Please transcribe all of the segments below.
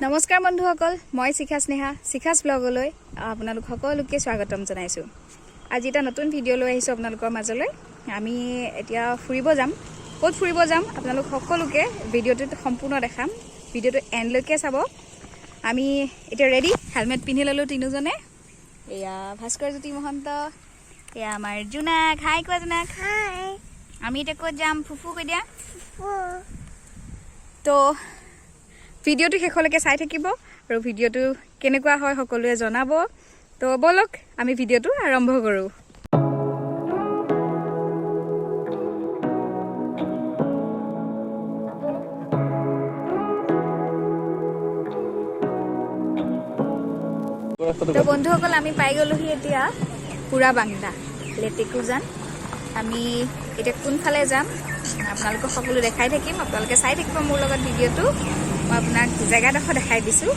নমস্কাৰ বন্ধুসকল, মই শিখা স্নেহা শিখাস ব্লগলৈ আপোনালোক সকলোকে স্বাগতম জনাইছো। আজি এটা নতুন ভিডিঅ' লৈ আহিছো আপোনালোকৰ মাজলৈ। আমি এতিয়া ফুৰিব যাম। ক'ত ফুৰিব যাম আপোনালোক সকলোকে ভিডিঅ'টোত সম্পূৰ্ণ দেখাম। ভিডিঅ'টো এণ্ডলৈকে চাব। আমি এতিয়া ৰেডি, হেলমেট পিন্ধি ললো তিনিজনে। এয়া ভাস্কৰ জ্যোতি মহন্ত, এয়া আমাৰ জুনাক। হাই কোৱা জুনাক। হাই। আমি এতিয়া ক'ত যাম? ফুফু কৈ দিয়া। তো ভিডিঅ'টো শেষলৈকে চাই থাকিব আৰু ভিডিঅ'টো কেনেকুৱা হয় সকলোৱে জনাব। তো বলক আমি ভিডিঅ'টো আৰম্ভ কৰোঁ। তো বন্ধুসকল, আমি পাই গ'লোহি এতিয়া পুৰা বাংলা লেটেকুজান। আমি এতিয়া কোনফালে যাম আপোনালোকক সকলো দেখাই থাকিম। আপোনালোকে চাই থাকিব মোৰ লগত ভিডিঅ'টো। মই আপোনাক জেগাডোখৰ দেখাই দিছোঁ।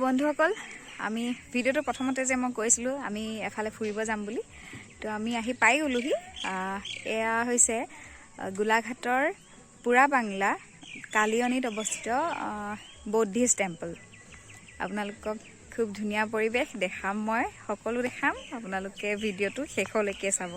বন্ধুসকল, আমি ভিডিঅ'টো প্ৰথমতে যে মই কৈছিলোঁ আমি এফালে ফুৰিব যাম বুলি, তো আমি আহি পাই গ'লোহি। এয়া হৈছে গোলাঘাটৰ পুৰা বাংলা কালিয়নিত অৱস্থিত বৌদ্ধিষ্ট টেম্পল। আপোনালোকক খুব ধুনীয়া পৰিৱেশ দেখাম, মই সকলো দেখাম। আপোনালোকে ভিডিঅ'টো শেষলৈকে চাব।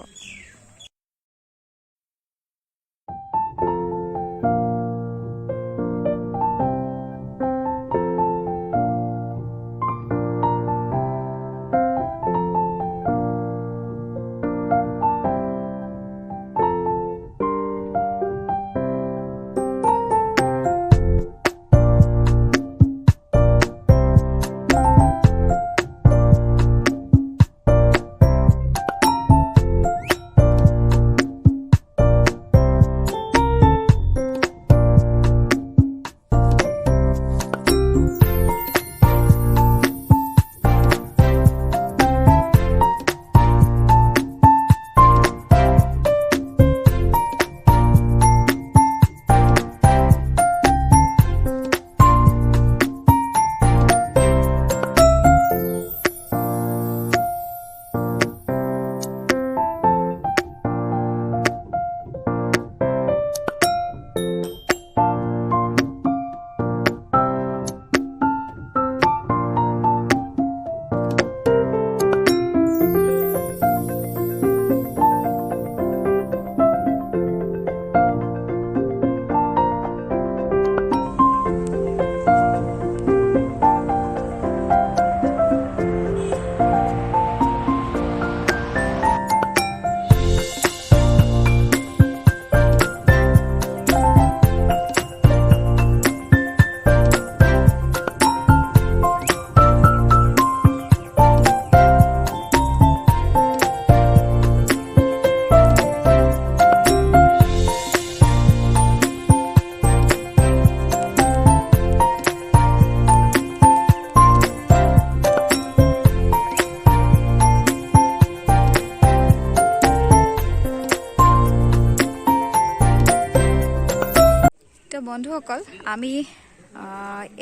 বন্ধুসকল, আমি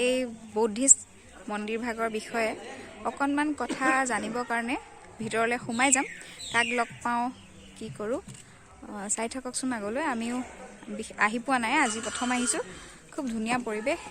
এই বৌদ্ধিষ্ট মন্দিৰ ভাগৰ বিষয়ে অকণমান কথা জানিবৰ কাৰণে ভিতৰলৈ সোমাই যাম। কাক লগ পাওঁ, কি কৰোঁ, চাই থাককচোন আগলৈ। আমিও আহি পোৱা নাই, আজি প্ৰথম আহিছোঁ। খুব ধুনীয়া পৰিৱেশ।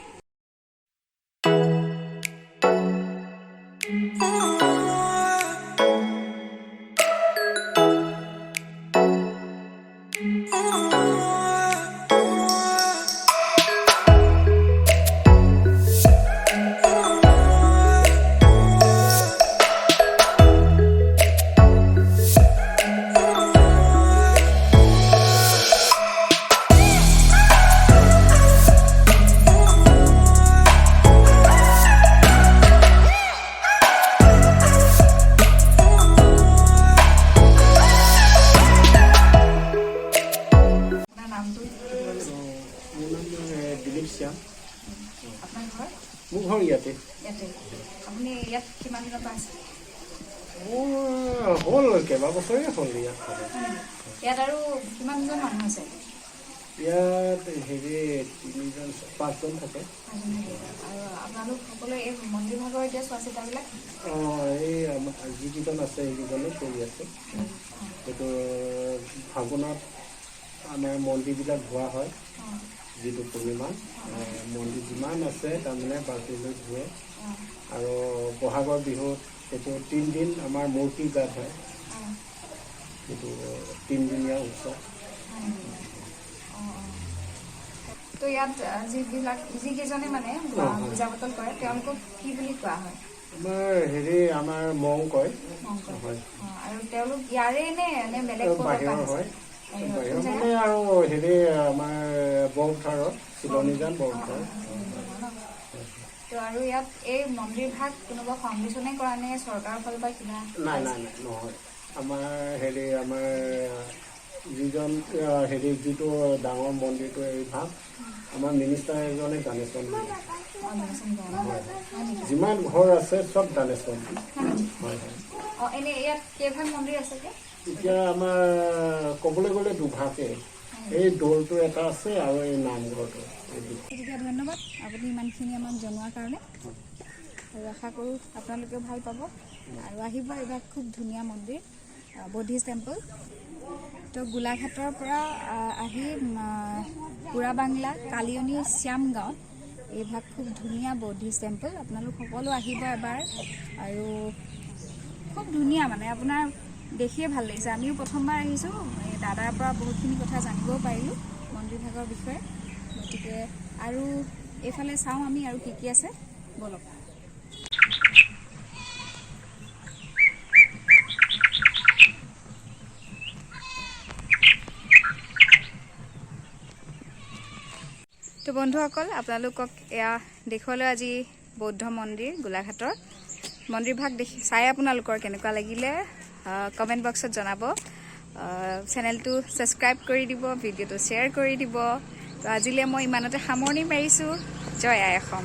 মোৰ ঘৰ ইয়াতে। আপুনি ইয়াত কিমান দিনৰ পৰা আছে? হ'ল কেইবাবছৰে হ'ল ইয়াত। ইয়াত আৰু কিমানজন মানুহ আছে? ইয়াত 5জন থাকে। আৰু আপোনালোক সকলোৱে এই মন্দিৰ ভাগৰ এতিয়া চোৱা চিতাবিলাক? এই যিকেইজন আছে সেইকেইজনে কৰি আছে। সেইটো ফাগুনত আমাৰ মন্দিৰবিলাক ধোৱা হয়। যিটো পৰিমাণ মন্দিৰ যিমান আছে তাৰমানে বাল্টিলৈ ধুৱে। আৰু বহাগৰ বিহুত সেইটো 3 দিন আমাৰ মূৰ্তি গাত হয়। সেইটো 3 দিনীয়া উৎসৱ। তো ইয়াত যিকেইজনে মানে পূজা পাতল কৰে তেওঁলোকক কি বুলি কোৱা হয়? আমাৰ মং কয়। আৰু তেওঁলোক ইয়াৰে নে বেলেগ বাহিৰৰ হয়? মানে আৰু আমাৰ বৌদ্ধাৰৰ চিলনীজান বৌদ্ধাৰ। তো আৰু ইয়াত এই মন্দিৰ ভাগ কোনোবা ফাউণ্ডেশ্যনে কৰা নে চৰকাৰৰ ফালৰ পৰা কিবা? নাই নহয়। আমাৰ যিজন যিটো ডাঙৰ মন্দিৰটো এই ভাগ আমাৰ মিনিষ্টাৰ এজনে ডানেশ্যন দিয়ে। যিমান ঘৰ আছে চব ডানেশ্যন দিয়ে। এনে ইয়াত কেইভাগ মন্দিৰ আছে? এতিয়া আমাৰ ক'বলৈ গ'লে দুভাগে। এই দৌলটো এটা আছে আৰু এই নামঘৰটো। গতিকে ধন্যবাদ আপুনি ইমানখিনি আমাক জনোৱাৰ কাৰণে। আৰু আশা কৰোঁ আপোনালোকেও ভাল পাব। আৰু আহিব এইভাগ খুব ধুনীয়া মন্দিৰ বুদ্ধিষ্ট টেম্পল। তো গোলাঘাটৰ পৰা আহি পুৰা বাংলা কালিয়নি শ্যাম গাঁৱত এইভাগ খুব ধুনীয়া বুদ্ধিষ্ট টেম্পল। আপোনালোক সকলো আহিব এবাৰ। আৰু খুব ধুনীয়া মানে আপোনাৰ দেখিয়ে ভাল লাগিছে। আমিও প্ৰথমবাৰ আহিছোঁ। দাদাৰ পৰা বহুতখিনি কথা জানিবও পাৰিলোঁ মন্দিৰ ভাগৰ বিষয়ে। গতিকে আৰু এইফালে চাওঁ আমি আৰু কি আছে, বলক। তো বন্ধুসকল আপোনালোকক এয়া দেখুৱালোঁ আজি বৌদ্ধ মন্দিৰ গোলাঘাটৰ। মন্দিৰ ভাগ চাই আপোনালোকৰ কেনেকুৱা লাগিলে কমেণ্ট বক্সত জনাব। চেনেলটো ছাবস্ক্ৰাইব কৰি দিব, ভিডিঅ'টো শ্বেয়াৰ কৰি দিব। তো আজিলৈ মই ইমানতে সামৰণি মাৰিছোঁ। জয় আই অসম।